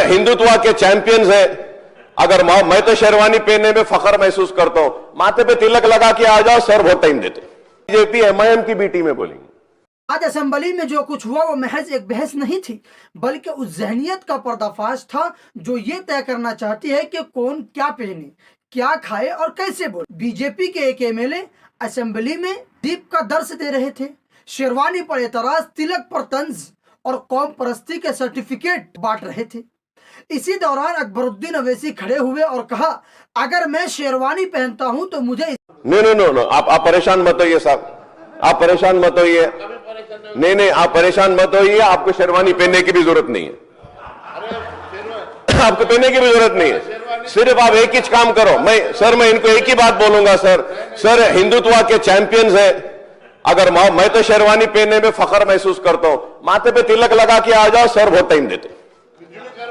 हिंदुत्व के चैंपियंस हैं। अगर मैं तो शेरवानी पहनने में फख्र महसूस करता हूं, माथे पे तिलक लगा के आ जाओ, सर वोट टाइम देते। बीजेपी एमआईएम की बीटी में बोलेंगे। आज असेंबली में जो कुछ हुआ वो महज एक बहस नहीं थी, बल्कि उस जहनियत का पर्दाफाश था जो ये तय करना चाहती है कि कौन क्या पहने, क्या खाए और कैसे बोले। बीजेपी के एक एमएलए असेंबली में दीप का दर्श दे रहे थे, शेरवानी पर एतराज, तिलक पर तंज और कौम परस्ती के सर्टिफिकेट बांट रहे थे। इसी दौरान अकबरुद्दीन अवैसी खड़े हुए और कहा, अगर मैं शेरवानी पहनता हूं तो मुझे नो, आप परेशान मत होइए साहब, आप परेशान मत होइए। नहीं, आप परेशान मत होइए, आपको शेरवानी पहनने की भी जरूरत नहीं है। आपको पहनने की भी जरूरत नहीं है। सिर्फ आप एक ही काम करो। मैं इनको एक ही बात बोलूंगा, सर हिंदुत्व के चैंपियंस हैं। अगर मैं तो शेरवानी पहनने में फख्र महसूस करता हूं, माथे पे तिलक लगा के आ जाओ, सर वोट टाइम देते,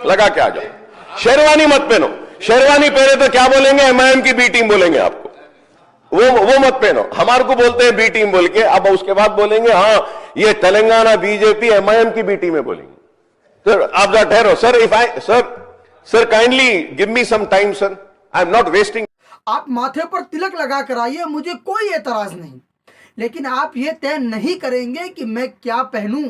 लगा के आ जाओ। शेरवानी मत पहनो। शेरवानी पहने तो क्या बोलेंगे, एमआईएम की बी टीम बोलेंगे आपको। वो मत पहनो। हमारे को बोलते हैं बी टीम बोल के, अब उसके बाद बोलेंगे हाँ ये तेलंगाना बीजेपी एमआईएम की बी टीम में बोलेंगे। सर आप जरा ठहरो। Sir kindly give me some time sir, I am not wasting. आप माथे पर तिलक लगा कर आइए, मुझे कोई एतराज नहीं, लेकिन आप ये तय नहीं करेंगे कि मैं क्या पहनूं,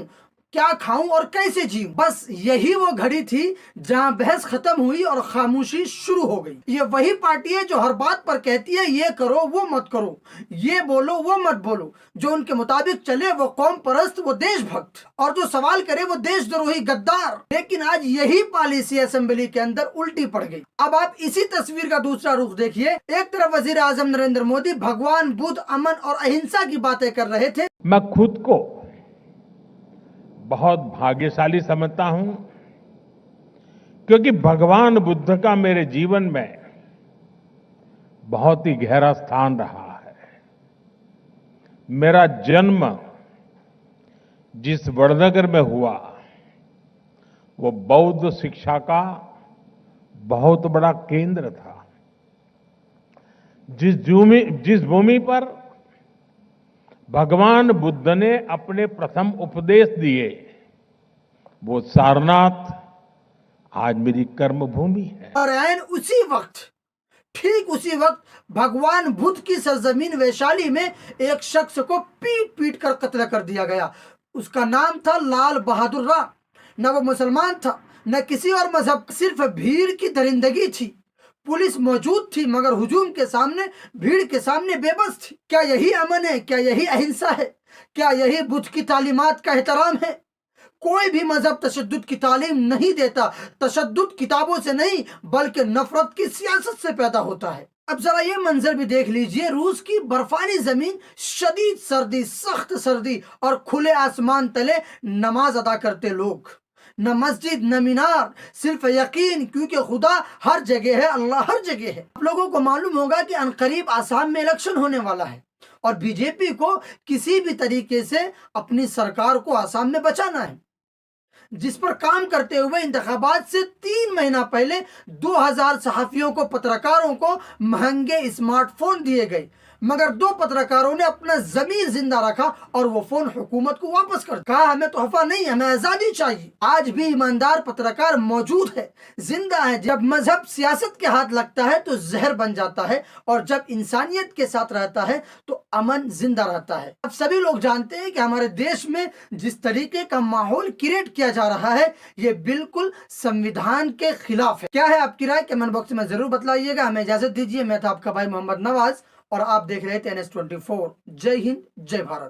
क्या खाऊं और कैसे जीऊं। बस यही वो घड़ी थी जहां बहस खत्म हुई और खामोशी शुरू हो गई। ये वही पार्टी है जो हर बात पर कहती है ये करो वो मत करो, ये बोलो वो मत बोलो। जो उनके मुताबिक चले वो कौम परस्त, वो देशभक्त, और जो सवाल करे वो देशद्रोही गद्दार। लेकिन आज यही पॉलिसी असेंबली के अंदर उल्टी पड़ गई। अब आप इसी तस्वीर का दूसरा रुख देखिए। एक तरफ वजीर आजम नरेंद्र मोदी भगवान बुद्ध, अमन और अहिंसा की बातें कर रहे थे। मैं खुद को बहुत भाग्यशाली समझता हूं, क्योंकि भगवान बुद्ध का मेरे जीवन में बहुत ही गहरा स्थान रहा है। मेरा जन्म जिस वडनगर में हुआ वो बौद्ध शिक्षा का बहुत बड़ा केंद्र था। जिस भूमि पर भगवान बुद्ध ने अपने प्रथम उपदेश दिए वो सारनाथ आज मेरी कर्म भूमि है। और ऐन उसी वक्त, ठीक उसी वक्त भगवान बुद्ध की सरजमीन वैशाली में एक शख्स को पीट पीट कर कत्ल कर दिया गया। उसका नाम था लाल बहादुर राव। न वो मुसलमान था न किसी और मजहब, सिर्फ भीड़ की दरिंदगी थी। पुलिस मौजूद थी मगर हुजूम के सामने, भीड़ के सामने बेबस थी। क्या यही अमन है? क्या यही अहिंसा है? क्या यही बुद्ध की तालीमात का एहतराम है? कोई भी मजहब तशद्दुद की तालीम नहीं देता। तशद्दुद किताबों से नहीं बल्कि नफरत की सियासत से पैदा होता है। अब जरा ये मंजर भी देख लीजिए। रूस की बर्फानी जमीन, शदीद सर्दी, सख्त सर्दी और खुले आसमान तले नमाज अदा करते लोग। न मस्जिद न मीनार, सिर्फ यकीन, क्योंकि खुदा हर जगह है, अल्लाह हर जगह है। आप लोगों को मालूम होगा कि अनकरीब आसाम में इलेक्शन होने वाला है और बीजेपी को किसी भी तरीके से अपनी सरकार को आसाम में बचाना है, जिस पर काम करते हुए इंतखाबात से 3 महीना पहले 2000 सहाफियों को, पत्रकारों को महंगे स्मार्टफोन दिए गए, मगर 2 पत्रकारों ने अपना जमीर जिंदा रखा और वो फोन हुकूमत को वापस कर कहा हमें तोहफा नहीं, हमें आजादी चाहिए। आज भी ईमानदार पत्रकार मौजूद है, जिंदा है। जब मजहब सियासत के हाथ लगता है तो जहर बन जाता है, और जब इंसानियत के साथ रहता है तो अमन जिंदा रहता है। अब सभी लोग जानते हैं कि हमारे देश में जिस तरीके का माहौल क्रिएट किया जा रहा है ये बिल्कुल संविधान के खिलाफ है। क्या है आपकी राय? कमेंट बॉक्स में जरूर बतलाइएगा। हमें इजाजत दीजिए। मैं था आपका भाई मोहम्मद नवाज और आप देख रहे थे NS24। जय हिंद, जय भारत।